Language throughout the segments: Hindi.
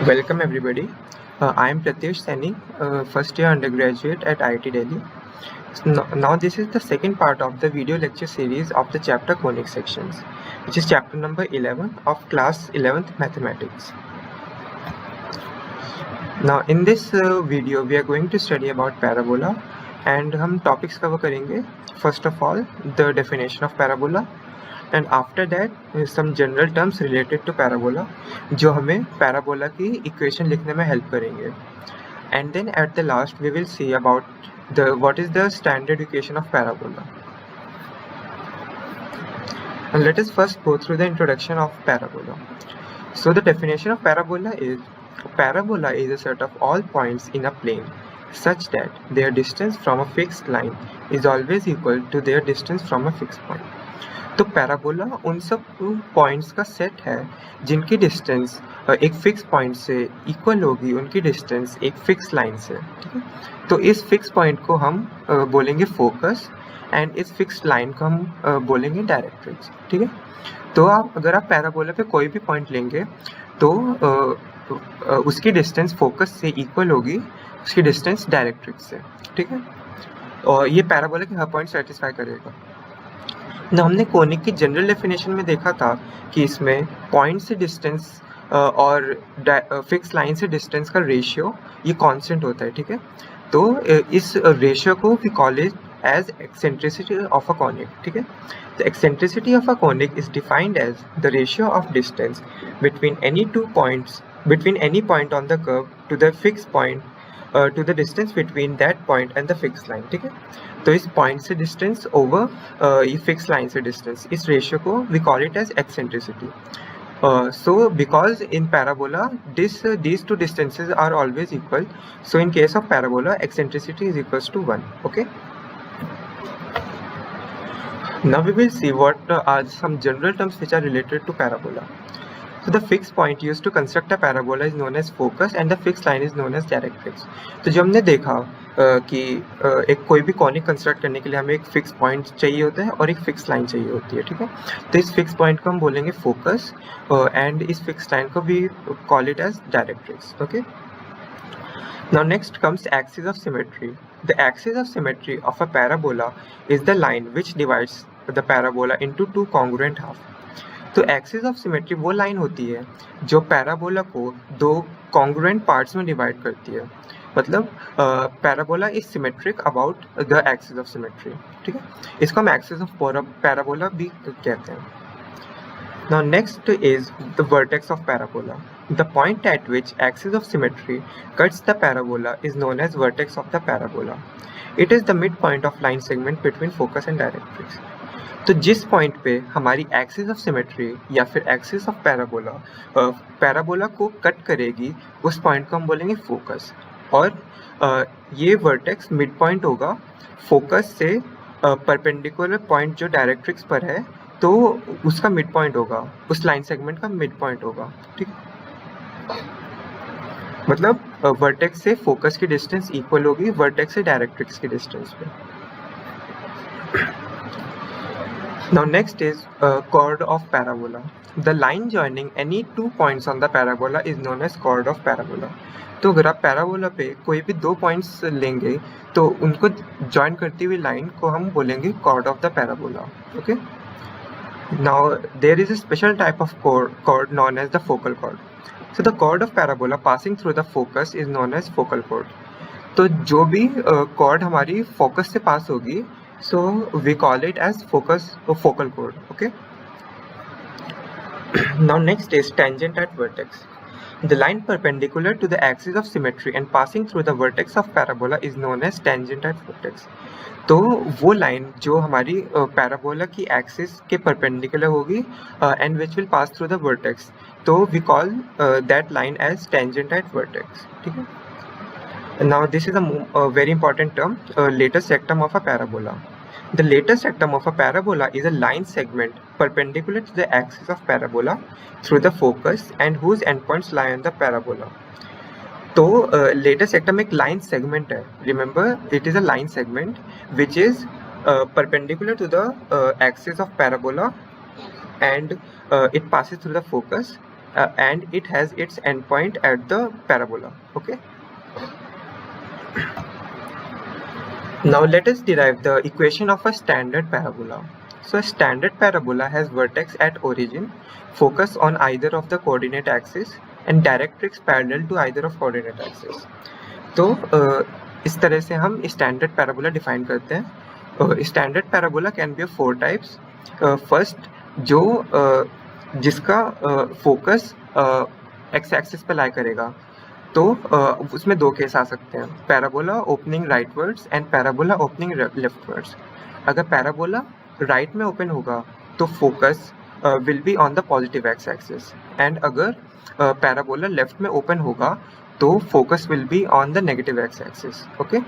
Welcome everybody. I am Pratyush Saini, first year undergraduate at IIT Delhi. Now this is the second part of the video lecture series of the chapter conic sections, which is chapter number 11 of class 11th mathematics. Now in this video we are going to study about parabola and हम topics cover करेंगे. First of all, the definition of parabola. And after that some general terms related to parabola जो हमें parabola की equation लिखने में help करेंगे. And then at the last we will see about what is the standard equation of parabola. And let us first go through the introduction of parabola. So the definition of parabola is a set of all points in a plane such that their distance from a fixed line is always equal to their distance from a fixed point. तो पैराबोला उन सब पॉइंट्स का सेट है जिनकी डिस्टेंस एक फिक्स पॉइंट से इक्वल होगी उनकी डिस्टेंस एक फिक्स लाइन से. ठीक है, तो इस फिक्स पॉइंट को हम बोलेंगे फोकस एंड इस फिक्स लाइन को हम बोलेंगे डायरेक्ट्रिक्स. ठीक है, तो अगर आप पैराबोला पे कोई भी पॉइंट लेंगे तो उसकी डिस्टेंस फोकस से इक्वल होगी उसकी डिस्टेंस डायरेक्ट्रिक्स से. ठीक है, और ये पैराबोला के हर पॉइंट सेटिस्फाई करेगा ना. हमने कोनिक की जनरल डेफिनेशन में देखा था कि इसमें पॉइंट से डिस्टेंस और फिक्स लाइन से डिस्टेंस का रेशियो ये कांस्टेंट होता है. ठीक है, तो इस रेशियो को we call it as eccentricity of a conic. ठीक है, the eccentricity of a conic is defined as the ratio of distance between any point on the curve to the fix point to the distance between that point and the fixed line. ठीक है, तो इस पॉइंट से डिस्टेंस ओवर ये फिक्स लाइन से डिस्टेंस, इस रेशियो को we call it as eccentricity. So because in parabola these two distances are always equal, so in case of parabola eccentricity is equals to 1. Okay, now we will see what are some general terms which are related to parabola. So the fixed point used to construct a parabola is known as focus and the fixed line is known as directrix. तो जो हमने देखा कि एक कोई भी कॉनिक कंस्ट्रक्ट करने के लिए हमें एक फिक्स पॉइंट चाहिए होता है और एक फिक्स लाइन चाहिए होती है. ठीक है, तो इस फिक्स पॉइंट को हम बोलेंगे फोकस एंड इस फिक्स लाइन को भी call it as directrix. Okay, now next comes axis of symmetry. The axis of symmetry of a parabola is the line which divides the parabola into two congruent halves. तो एक्सिस ऑफ सिमेट्री वो लाइन होती है जो पैराबोला को दो कॉन्ग्रुएंट पार्ट्स में डिवाइड करती है. मतलब parabola is symmetric about the axis of symmetry. ठीक है, इसको हम एक्सिस ऑफ पैराबोला भी कहते हैं. Now next is the vertex of parabola. The point at which axis of symmetry cuts the parabola is known as vertex of the parabola. It is the midpoint of line segment between focus and directrix. तो जिस पॉइंट पे हमारी एक्सिस ऑफ सिमेट्री या फिर एक्सिस ऑफ पैराबोला को कट करेगी उस पॉइंट को हम बोलेंगे फोकस. और ये वर्टेक्स मिड पॉइंट होगा फोकस से परपेंडिकुलर पॉइंट जो डायरेक्ट्रिक्स पर है, तो उसका मिड पॉइंट होगा, उस लाइन सेगमेंट का मिड पॉइंट होगा. ठीक, मतलब वर्टेक्स से फोकस की डिस्टेंस इक्वल होगी वर्टेक्स से डायरेक्ट्रिक्स की डिस्टेंस पे. Now next is chord of parabola. The line joining any two points on the parabola is known as chord of parabola. तो अगर आप पैराबोला पे कोई भी दो पॉइंट्स लेंगे तो उनको ज्वाइन करती हुई लाइन को हम बोलेंगे chord of the parabola. Okay. Now there is a special type of chord known as the focal chord. So the chord of parabola passing through the focus is known as focal chord. तो जो भी chord हमारी फोकस से पास होगी, so we call it as focal chord. Okay, now next is tangent at vertex. The line perpendicular to the axis of symmetry and passing through the vertex of parabola is known as tangent at vertex. तो वो लाइन जो हमारी पैराबोला की एक्सिस के परपेंडिकुलर होगी and which will pass through the vertex, तो we call that line as tangent at vertex. ठीक है, now this is a very important term, latest sectum of a parabola. The latest sectum of a parabola is a line segment perpendicular to the axis of parabola through the focus and whose endpoints lie on the parabola. तो latest sectum एक line segment है. Remember, it is a line segment which is perpendicular to the axis of parabola and it passes through the focus and it has its endpoint at the parabola. Okay. Now let us derive the equation of a standard parabola. So a standard parabola has vertex at origin, focus on either of the coordinate axis, and directrix parallel to either of coordinate axis. तो इस तरह से हम स्टैंडर्ड पैराबोला डिफाइन करते हैं. Standard parabola can be of 4 types. First, जो जिसका फोकस एक्स एक्सिस पे लाई करेगा, तो उसमें 2 केस आ सकते हैं, parabola opening rightwards and parabola opening leftwards. अगर पैराबोला राइट में ओपन होगा तो focus will be on the positive X axis, and अगर पैराबोला लेफ्ट में ओपन होगा तो focus will be on the negative X axis. Okay.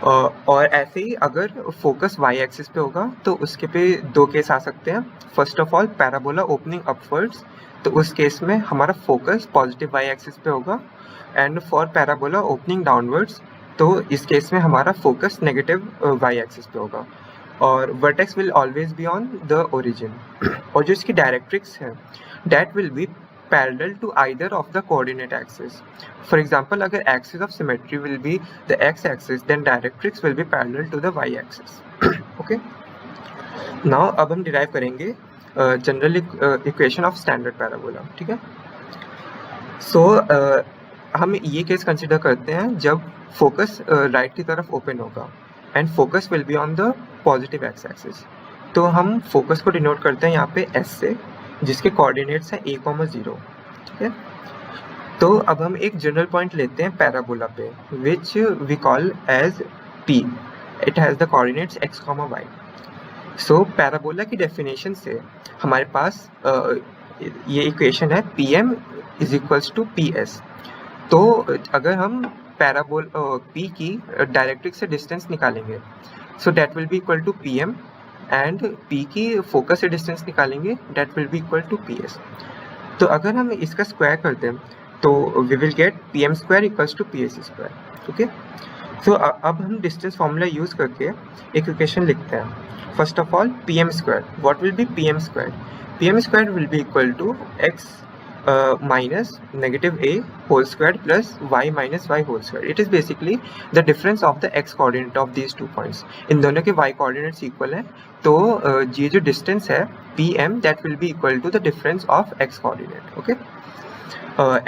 और ऐसे ही अगर फोकस वाई एक्सिस पे होगा तो उसके पे 2 केस आ सकते हैं. First of all, parabola opening upwards, तो उस केस में हमारा फोकस पॉजिटिव वाई एक्सिस पे होगा, and for parabola opening downwards, तो इस केस में हमारा फोकस नेगेटिव वाई एक्सिस पे होगा. और vertex will always be on the origin. और जो इसकी डायरेक्ट्रिक्स है, that will B parallel to either of the coordinate axis. For example, अगर axis of symmetry will be the x-axis, then directrix will be parallel to the y-axis. Okay. Now अब हम derive करेंगे general equation of standard parabola. ठीक है. So हम ये केस कंसिडर करते हैं जब फोकस राइट की तरफ ओपन होगा and focus will be on the positive X axis. तो हम फोकस को डिनोट करते हैं यहाँ पे S से, जिसके कोऑर्डिनेट्स हैं a,0. ठीक है. तो अब हम एक जनरल पॉइंट लेते हैं पैराबोला पे, which we call as P. It has the coordinates x, y. So parabola की डेफिनेशन से हमारे पास ये इक्वेशन है Pm is equals to PS. तो अगर हम पैराबोल P की डायरेक्ट्रिक्स से डिस्टेंस निकालेंगे, so that will be equal to Pm, and P की फोकस से डिस्टेंस निकालेंगे, that will be equal to PS. तो अगर हम इसका स्क्वायर करते हैं तो we will get Pm square equals to PS square. Okay. So अब हम डिस्टेंस फॉर्मूला यूज करके एक इक्वेशन लिखते हैं. First of all, Pm square, what will be Pm square? Pm square will be equal to x minus negative a whole squared plus y minus y whole squared. It is basically the difference of the x coordinate of these 2 points. इन दोनों के y coordinates equal हैं, तो ये जो distance है Pm, that will be equal to the difference of x coordinate. Okay.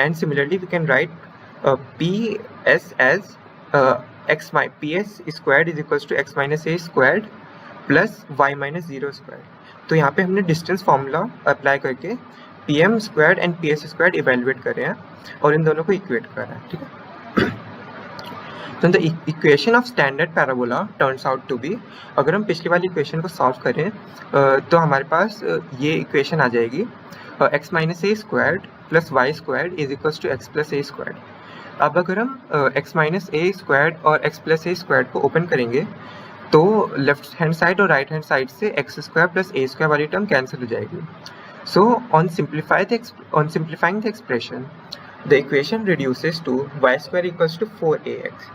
And similarly we can write Ps as Ps squared is equals to x minus a squared plus y minus 0 squared. तो यहाँ पे हमने distance formula apply करके Pm squared and PS squared evaluate कर रहे हैं और इन दोनों को इक्वेट कर रहे हैं. ठीक है. तो the equation of standard parabola turns out to be, अगर हम पिछली वाली इक्वेशन को सॉल्व करें तो हमारे पास ये इक्वेशन आ जाएगी x minus a squared plus y squared is equals to x plus a squared. अब अगर हम x माइनस ए स्क्वायर्ड और x प्लस ए स्क्वायर्ड को ओपन करेंगे तो लेफ्ट हैंड साइड और राइट हैंड साइड से x square plus a square वाली टर्म कैंसिल हो जाएगी. So on simplifying the expression, the equation reduces to y square equals to 4ax.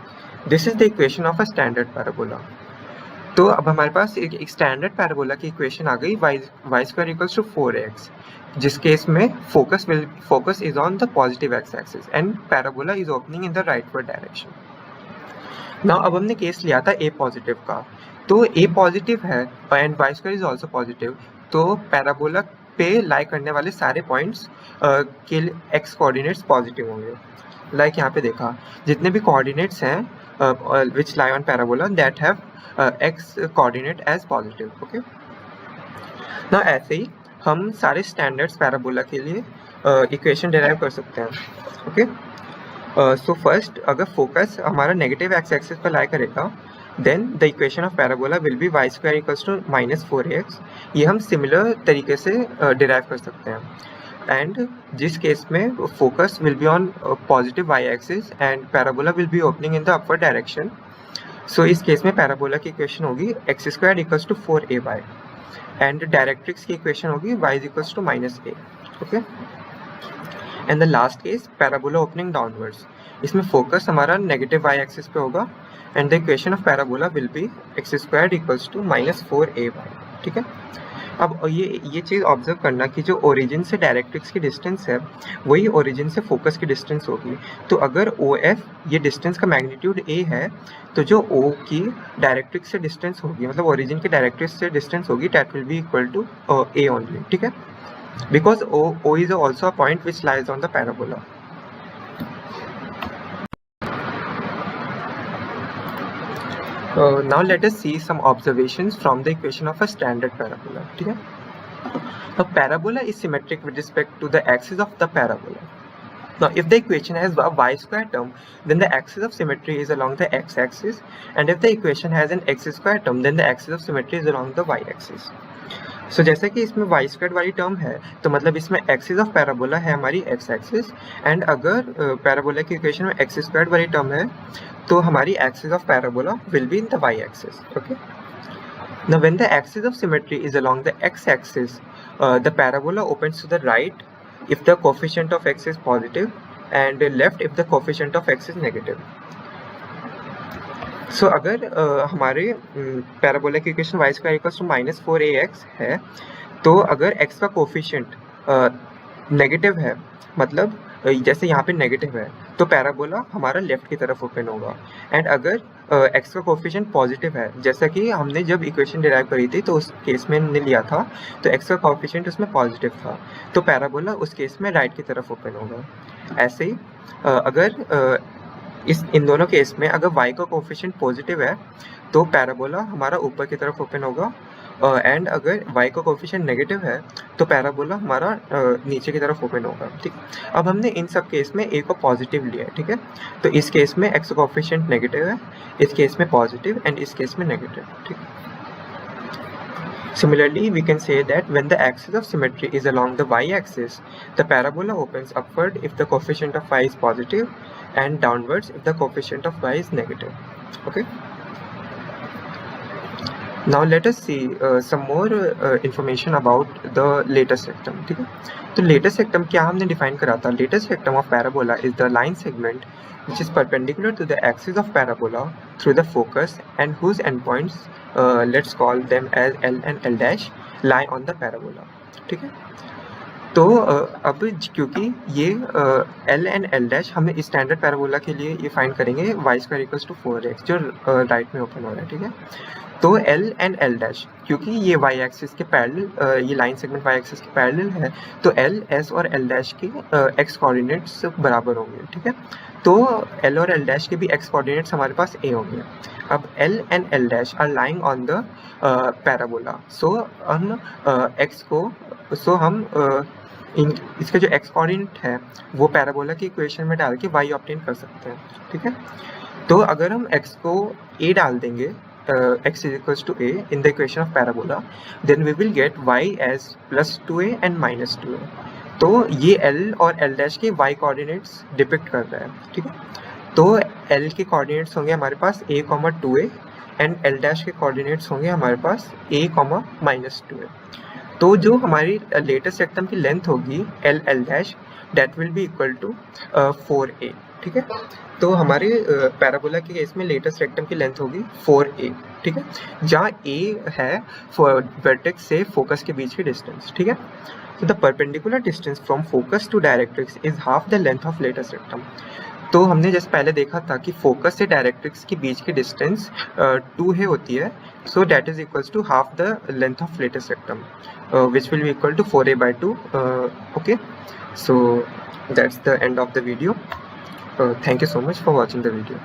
This is the equation of a standard parabola. तो अब हमारे पास एक स्टैंडर्ड पैराबोला की इक्वेशन आ गई y square equals to 4ax, जिस केस में focus is on the positive x axis and parabola is opening in the rightward direction. Now अब हमने केस लिया था a पॉजिटिव का, तो a पॉजिटिव है and y square is also positive, तो पैराबोला पे लाई करने वाले सारे पॉइंट्स के एक्स कोऑर्डिनेट्स पॉजिटिव होंगे. लाइक यहाँ पे देखा, जितने भी कोऑर्डिनेट्स हैं which lie on parabola that have X coordinate as positive. Okay. ना ऐसे ही हम सारे स्टैंडर्ड्स पैराबोला के लिए इक्वेशन डिराइव कर सकते हैं. ओके. सो फर्स्ट, अगर फोकस हमारा नेगेटिव एक्स एक्सिस पर लाई करेगा, then the equation of parabola will be y square equals to minus 4ax. ये हम सिमिलर तरीके से डिराइव कर सकते हैं. एंड जिस केस में focus will be on positive y axis and parabola will be opening in the upward direction, so इस केस में पैराबोला की इक्वेशन होगी x square equals to 4ay and directrix की इक्वेशन होगी y is equals to minus a. Okay. And the last case, parabola opening downwards, इसमें फोकस हमारा नेगेटिव y एक्सिस पे होगा and the equation of parabola will be x squared equals to minus 4ay. ठीक है. अब ये चीज़ ऑब्जर्व करना कि जो ओरिजिन से डायरेक्ट्रिक्स की डिस्टेंस है वही ओरिजिन से फोकस की डिस्टेंस होगी। तो अगर ओ एफ ये डिस्टेंस का मैग्नीट्यूड ए है तो जो ओ की डायरेक्ट्रिक्स से डिस्टेंस होगी मतलब ओरिजिन की डायरेक्ट्रिक्स से डिस्टेंस होगी that will be equal to a only, ठीक है, because O is also a point which lies on the parabola. Now let us see some observations from the equation of a standard parabola, ठीक है। A parabola is symmetric with respect to the axis of the parabola. Now if the equation has a y square term then the axis of symmetry is along the x-axis, and if the equation has an x square term then the axis of symmetry is along the y-axis. So जैसे कि इसमें y स्क्वायर वाली टर्म है तो मतलब इसमें एक्सिस ऑफ पैराबोला है हमारी x एक्सिस, एंड अगर पैराबोला की इक्वेशन में x स्क्वायर वाली टर्म है तो हमारी axis of parabola will be in the y axis, okay. Now when the axis of symmetry is along the x axis, the parabola opens to the right if the coefficient of x is positive and left if the coefficient of x is negative. So अगर हमारे पैराबोला की equation y square equals to -4ax है तो अगर x का कोफिशिएंट नेगेटिव है मतलब जैसे यहाँ पे नेगेटिव है तो पैराबोला हमारा लेफ्ट की तरफ ओपन होगा, एंड अगर x का कोफिशिएंट पॉजिटिव है जैसा कि हमने जब इक्वेशन डिराइव करी थी तो उस केस में हमने लिया था तो x का कोफिशिएंट उसमें पॉजिटिव था तो पैराबोला उस केस में राइट की तरफ ओपन होगा। ऐसे ही अगर इन दोनों केस में अगर y का कोफिशिएंट पॉजिटिव है तो पैराबोला हमारा ऊपर की तरफ ओपन होगा, एंड अगर y का कोफिशिएंट नेगेटिव है तो पैराबोला हमारा नीचे की तरफ ओपन होगा, ठीक। अब हमने इन सब केस में a को पॉजिटिव लिया है, ठीक है, तो इस केस में x का कोफिशिएंट नेगेटिव है, इस केस में पॉजिटिव एंड इस केस में नेगेटिव, ठीक। Similarly, we can say that when the axis of symmetry is along the y-axis, the parabola opens upward if the coefficient of y is positive and downwards if the coefficient of y is negative. Okay. Now let us see some more information about the latest rectum. ठीक है, तो latest rectum क्या हमने define करा था? Latest rectum of parabola is the line segment which is perpendicular to the axis of parabola through the focus and whose endpoints, let's call them as L and L dash, lie on the parabola. ठीक है, तो अब क्योंकि ये L एंड L डैश हमें स्टैंडर्ड पैराबोला के लिए ये फाइंड करेंगे y square equals to 4x जो राइट में ओपन हो रहा है, ठीक है। तो L एंड L डैश क्योंकि ये y एक्सिस के पैरेलल, ये लाइन सेगमेंट y एक्सिस के पैरेलल है तो L, S और L डैश के x कोऑर्डिनेट्स बराबर होंगे, ठीक है। तो L और L डैश के भी x कोऑर्डिनेट्स हमारे पास a होंगे। अब L and L dash are lying on the parabola, so हम x को हम इसका जो x कोऑर्डिनेट है वो पैराबोला की इक्वेशन में डाल के y ऑब्टेन कर सकते हैं, ठीक है। तो अगर हम x को a डाल देंगे, x is equals to a in the equation of parabola, then we will get y as plus 2a and minus 2a. तो ये L और L डैश के y कोऑर्डिनेट्स डिपिक्ट कर रहा है, ठीक है। तो L के कोऑर्डिनेट्स होंगे हमारे पास a, 2a and L dash के कोऑर्डिनेट्स होंगे हमारे पास a, minus 2a. तो जो हमारी लेटेस्ट रेक्टम की लेंथ होगी L, L dash that will be equal to 4a, ठीक है। तो हमारे पैराबोला के केस में लेटेस्ट रेक्टम की लेंथ होगी 4a, ठीक है, जहाँ a है वर्टेक्स से फोकस के बीच की डिस्टेंस, ठीक है। तो the perpendicular distance from focus to directrix is half the length of latus rectum. तो हमने जैसे पहले देखा था कि फोकस से डायरेक्ट्रिक्स के बीच की डिस्टेंस 2a होती है, so that is equals to half the length of latest rectum, which will be equal to 4a by 2. Okay, so that's the end of the video. Thank you so much for watching the video.